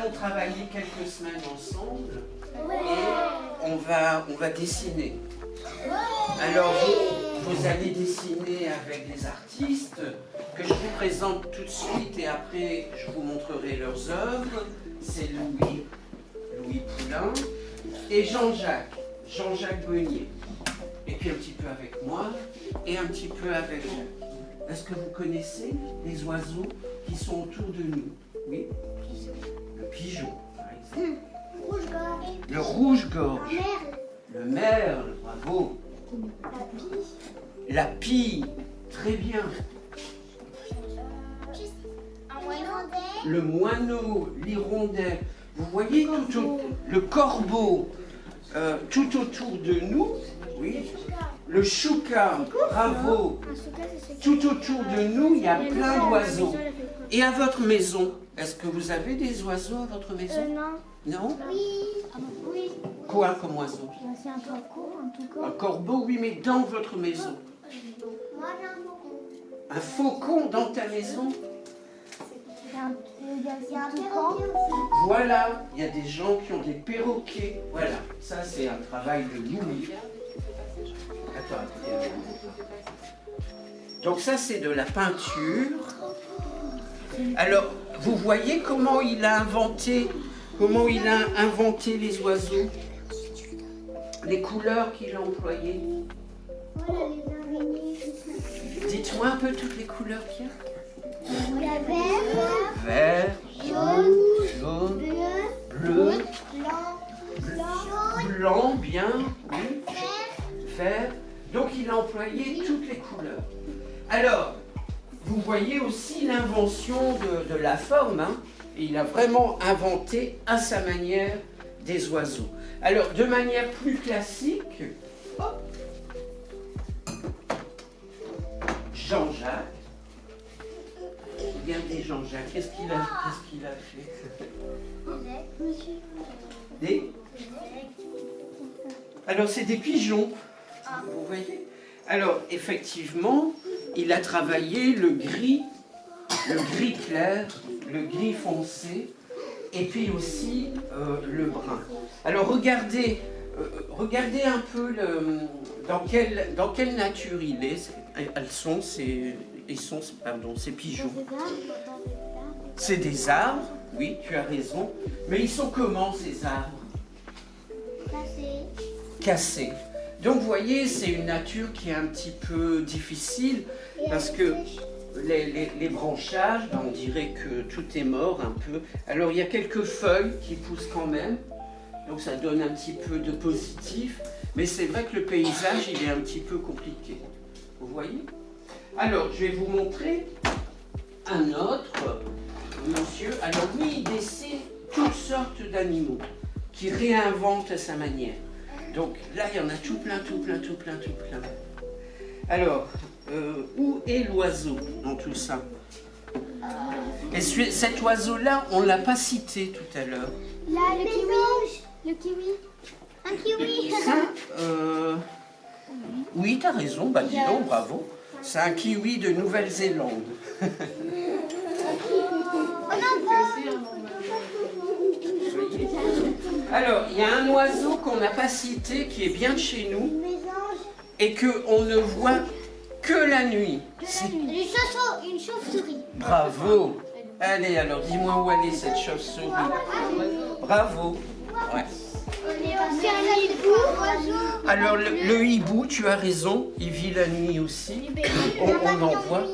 allons travailler quelques semaines ensemble et on va dessiner. Alors vous allez dessiner avec des artistes que je vous présente tout de suite et après je vous montrerai leurs œuvres. C'est Louis Poulain et Jean-Jacques Beunier. Et puis un petit peu avec moi et un petit peu avec Jacques. Est-ce que vous connaissez les oiseaux qui sont autour de nous? Oui. Le pigeon, par exemple. Rouge-gorge. Le rouge-gorge. La merle. Le merle, bravo. La pie, très bien. Un moineau. Le moineau, l'hirondelle. Vous voyez le corbeau tout autour de nous. Oui. Le chouca, bravo. Tout autour de nous, il y a plein d'oiseaux. Et à votre maison, est-ce que vous avez des oiseaux à votre maison? Non. Non? Oui. Quoi comme oiseau? C'est un corbeau, en tout cas. Un corbeau, oui, mais dans votre maison. Moi, j'ai un faucon. Un faucon dans ta maison? C'est un toucan. Voilà, il y a des gens qui ont des perroquets. Voilà, ça c'est un travail de Louis. Attends. Donc ça c'est de la peinture. Alors, vous voyez comment il a inventé les oiseaux? Les couleurs qu'il a employées. Voilà les araignées. Dites-moi un peu toutes les couleurs qu'il y a. Il y a vert, Vert, jaune, bleu, blanc, bien, oui, vert. Donc il a employé toutes les couleurs. Alors, vous voyez aussi l'invention de la forme. Hein. Il a vraiment inventé à sa manière des oiseaux. Alors, de manière plus classique, hop, Jean-Jacques. Regardez Jean-Jacques, qu'est-ce qu'il a fait? Des? Alors, c'est des pigeons. Vous voyez? Alors, effectivement, il a travaillé le gris clair, le gris foncé, et puis aussi le brun. Alors, regardez un peu dans quelle nature il est. Ces pigeons. C'est des arbres, oui, tu as raison. Mais ils sont comment, ces arbres? Cassés. Donc, vous voyez, c'est une nature qui est un petit peu difficile, parce que les branchages, on dirait que tout est mort un peu. Alors, il y a quelques feuilles qui poussent quand même, donc ça donne un petit peu de positif. Mais c'est vrai que le paysage, il est un petit peu compliqué. Vous voyez? Alors, je vais vous montrer un autre monsieur. Alors, lui, il dessine toutes sortes d'animaux qui réinvente à sa manière. Donc, là, il y en a tout plein. Alors, où est l'oiseau dans tout ça? Et cet oiseau-là, on ne l'a pas cité tout à l'heure. Là, le kiwi. Le kiwi. Un kiwi. Ça, oui, tu as raison, bah dis donc, bravo. C'est un kiwi de Nouvelle-Zélande. Alors, il y a un oiseau qu'on n'a pas cité, qui est bien de chez nous, et qu'on ne voit que la nuit. Une chauve-souris. Bravo. Allez, alors, dis-moi où elle est, cette chauve-souris. Bravo. Ouais. C'est un hibou. Alors, le hibou, tu as raison, il vit la nuit aussi. On en voit.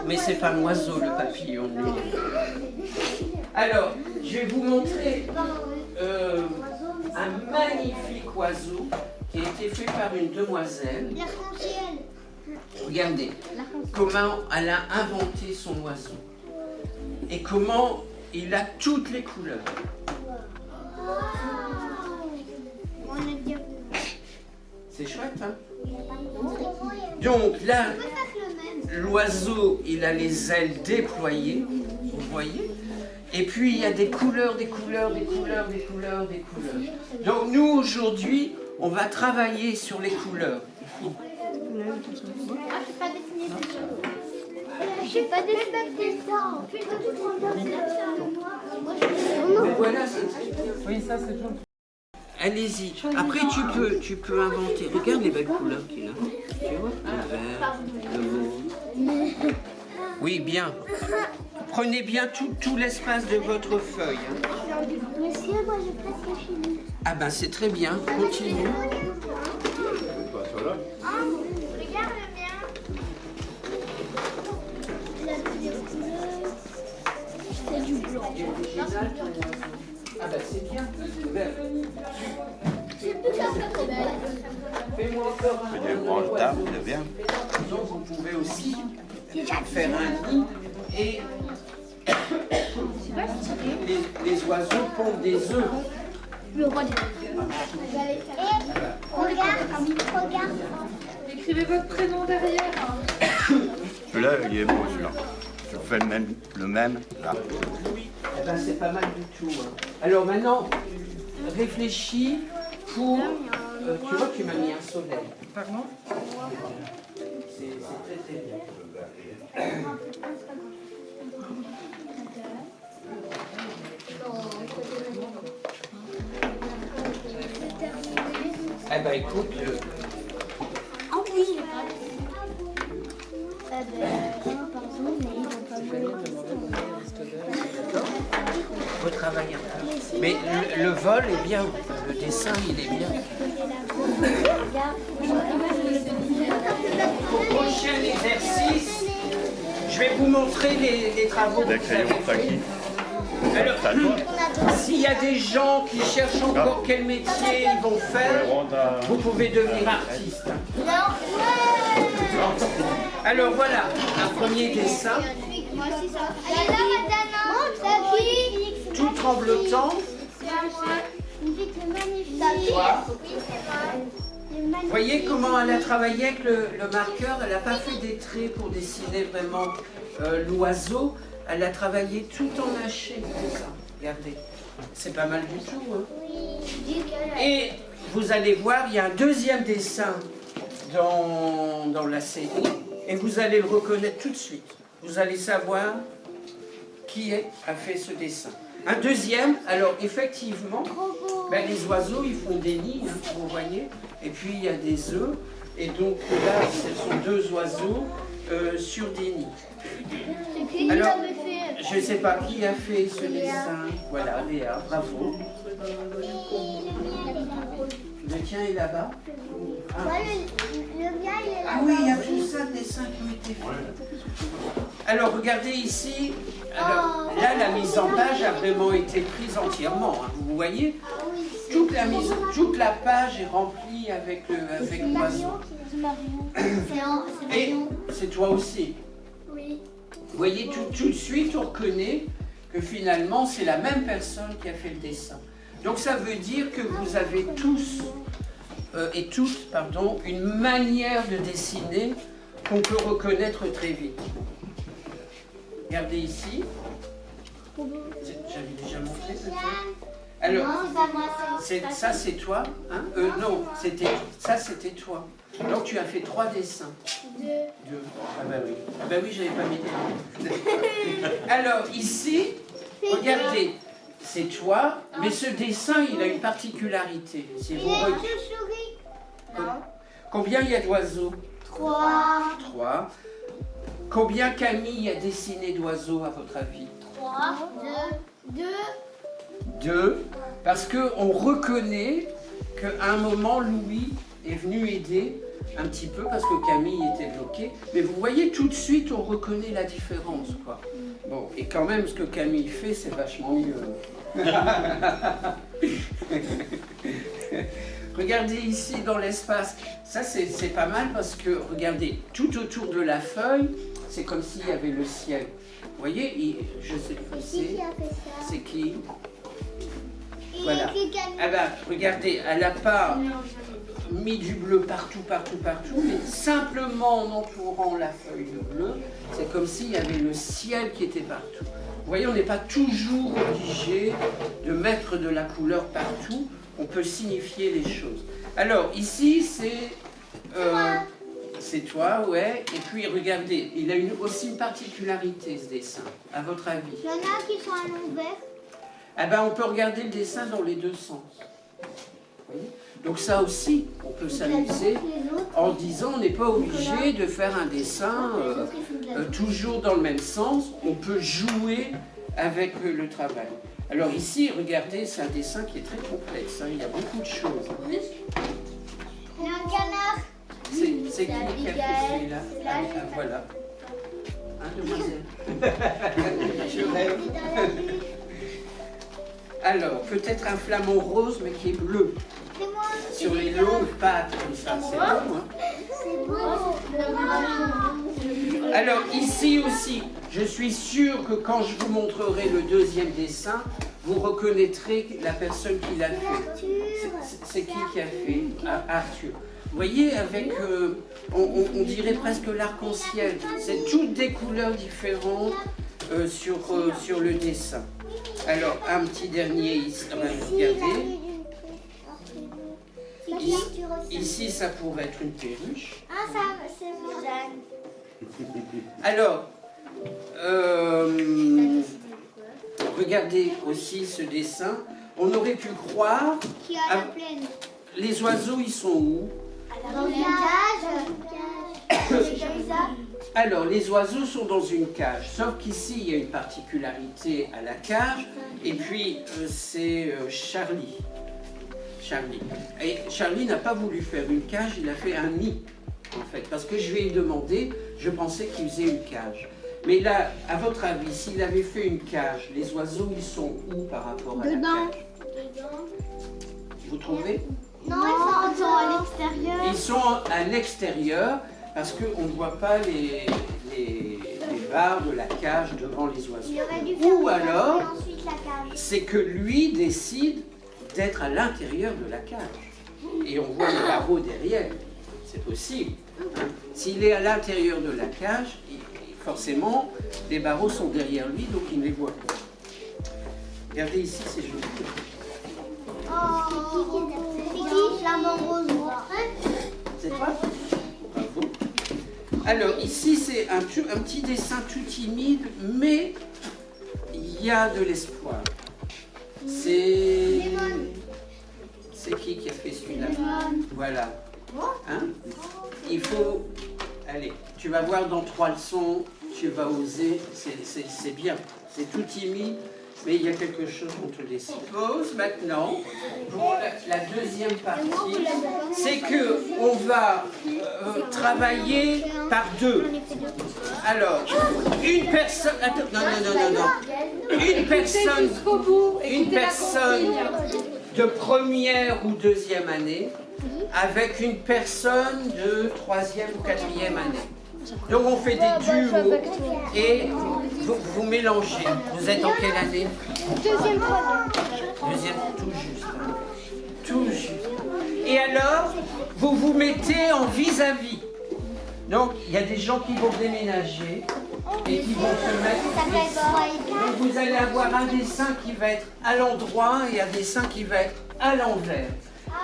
Mais c'est pas un oiseau, le papillon. Alors, je vais vous montrer un magnifique oiseau qui a été fait par une demoiselle. L'arc-en-ciel. Regardez comment elle a inventé son oiseau et comment il a toutes les couleurs. C'est chouette, hein? Donc là, l'oiseau, il a les ailes déployées, vous voyez? Et puis il y a des couleurs. Donc nous, aujourd'hui, on va travailler sur les couleurs. Je suis pas déçue. Mais voilà, c'est... Oui, ça c'est joli. Allez-y. Après, tu peux inventer. Regarde les belles couleurs qu'il a. Tu vois? Le vert, le mauve. Oui, bien. Prenez bien tout l'espace de votre feuille. Hein. Monsieur, moi je presque fini. Ah ben, c'est très bien. Continue. Regarde le mien. C'est du blanc. Ah ben, c'est bien. Fais-moi encore un. Des branches d'arbres, c'est bien. Donc, vous pouvez aussi faire un nid et les oiseaux pondent des œufs. Le roi des regarde. Écrivez votre prénom derrière. Celui-là, il est beau, celui-là. Je fais le même, là. Eh ben, c'est pas mal du tout. Hein. Alors maintenant, réfléchis pour... tu vois, tu m'as mis un soleil. Pardon? C'est très très bien. Eh ben écoute, Ah oui. Pardon, mais ils vont pas retravailler un peu. Mais le vol est bien, le dessin il est bien. Au prochain exercice, je vais vous montrer les travaux que Des vous crayons, ça avez qui? faits. Alors, s'il y a des gens qui cherchent encore quel métier ils vont faire, vous pouvez devenir artiste. Alors voilà, un premier dessin, tout tremblotant. Vous voyez comment elle a travaillé avec le marqueur, elle n'a pas fait des traits pour dessiner vraiment l'oiseau, elle a travaillé tout en haché comme ça. Regardez, c'est pas mal du tout. Hein. Et vous allez voir, il y a un deuxième dessin dans la série et vous allez le reconnaître tout de suite. Vous allez savoir qui a fait ce dessin. Un deuxième, alors effectivement, ben, les oiseaux ils font des nids, hein, vous voyez, et puis il y a des œufs, et donc là ce sont deux oiseaux sur des nids. Alors, je ne sais pas qui a fait ce dessin, voilà, Léa, bravo. Le tien est là-bas. Ah. Le mien, il est là. Ah oui, il y a tout ça de dessins qui ont été faits. Alors regardez ici, alors, là la mise en page a vraiment été prise entièrement, hein, vous voyez, toute la page est remplie avec l'oiseau. Et c'est toi aussi. Oui. Vous voyez, tout de suite on reconnaît que finalement c'est la même personne qui a fait le dessin. Donc ça veut dire que vous avez tous et toutes, pardon, une manière de dessiner qu'on peut reconnaître très vite. Regardez ici. J'avais déjà montré peut-être. Alors, ça c'est toi, hein? Non, ça c'était toi. Donc tu as fait 3 dessins. 2. Ah bah oui. Ah bah oui, j'avais pas mis des. Alors ici, regardez. C'est toi, mais ce dessin, il a une particularité. Si vous Combien il y a d'oiseaux? 3. 3. Combien Camille a dessiné d'oiseaux, à votre avis? 3. 2. 2. Parce qu'on reconnaît qu'à un moment, Louis est venu aider un petit peu parce que Camille était bloquée. Mais vous voyez, tout de suite, on reconnaît la différence, quoi. Bon, et quand même, ce que Camille fait, c'est vachement mieux. Regardez ici dans l'espace. Ça, c'est pas mal parce que, regardez, tout autour de la feuille, c'est comme s'il y avait le ciel. Vous voyez, je sais pas qui c'est. C'est qui? Voilà. Ah ben, regardez, elle n'a pas mis du bleu partout, mais simplement en entourant la feuille de bleu, c'est comme s'il y avait le ciel qui était partout. Vous voyez, on n'est pas toujours obligé de mettre de la couleur partout, on peut signifier les choses. Alors, ici, C'est toi, ouais. Et puis regardez, il a aussi une particularité ce dessin, à votre avis. Il y en a qui sont à l'envers. Ah ben, on peut regarder le dessin dans les deux sens. Vous voyez? Donc ça aussi, on peut s'amuser en disant on n'est pas obligé de faire un dessin toujours dans le même sens. On peut jouer avec le travail. Alors ici, regardez, c'est un dessin qui est très complexe. Hein, il y a beaucoup de choses. Il y a un canard. C'est qui a fait celui-là? Ah, voilà. Hein, demoiselle? Je rêve. Alors, peut-être un flamant rose, mais qui est bleu. C'est moi. Sur les longues pattes, comme ça. C'est beau, hein? C'est beau. Alors, ici aussi, je suis sûr que quand je vous montrerai le deuxième dessin, vous reconnaîtrez la personne qui l'a fait. C'est qui a fait? Arthur. Vous voyez, avec, on dirait presque l'arc-en-ciel. C'est toutes des couleurs différentes sur le dessin. Alors, un petit dernier ici. Regardez. Ici, ça pourrait être une perruche. Ah, ça, c'est moi. Alors, regardez aussi ce dessin. On aurait pu croire... Qui a la plaine? Les oiseaux, ils sont où? Dans une cage. C'est comme ça. Alors, les oiseaux sont dans une cage, sauf qu'ici, il y a une particularité à la cage, et puis c'est Charlie. Et Charlie n'a pas voulu faire une cage, il a fait un nid, en fait, parce que je lui ai demandé, je pensais qu'il faisait une cage. Mais là, à votre avis, s'il avait fait une cage, les oiseaux, ils sont où par rapport à la cage? Vous trouvez? Non, ils sont à l'extérieur. Ils sont à l'extérieur, parce qu'on ne voit pas les barres de la cage devant les oiseaux. Ou alors, c'est que lui décide d'être à l'intérieur de la cage. Et on voit les barreaux derrière. C'est possible. Hein. S'il est à l'intérieur de la cage, forcément, les barreaux sont derrière lui, donc il ne les voit pas. Regardez ici, c'est joli. Oh, c'est qui? Flamant rose. C'est toi? Bravo. Alors ici c'est un petit dessin tout timide, mais il y a de l'espoir. C'est qui a fait celui-là? Voilà. Hein? Il faut... Allez, tu vas voir dans 3 leçons, tu vas oser, c'est bien. C'est tout timide, mais il y a quelque chose qu'on te décide. Pause maintenant pour la deuxième partie. C'est que on va travailler par deux. Alors, une personne... Attends, non. Une personne de première ou deuxième année avec une personne de troisième ou quatrième année. Donc on fait des duos et vous mélangez. Vous êtes en quelle année? Deuxième, tout juste. Hein. Tout juste. Et alors, vous vous mettez en vis-à-vis. Donc, il y a des gens qui vont déménager et qui vont se mettre... Donc, vous allez avoir un dessin qui va être à l'endroit et un dessin qui va être à l'envers.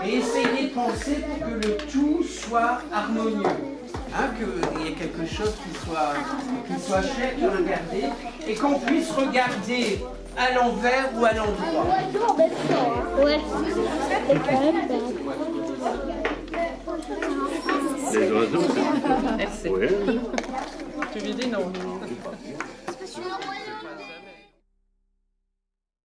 Et essayez de penser pour que le tout soit harmonieux. Hein, qu'il y ait quelque chose qui soit chouette de regarder et qu'on puisse regarder à l'envers ou à l'endroit. Ouais. Les oiseaux, c'est... Ouais. Tu lui dis non. C'est pas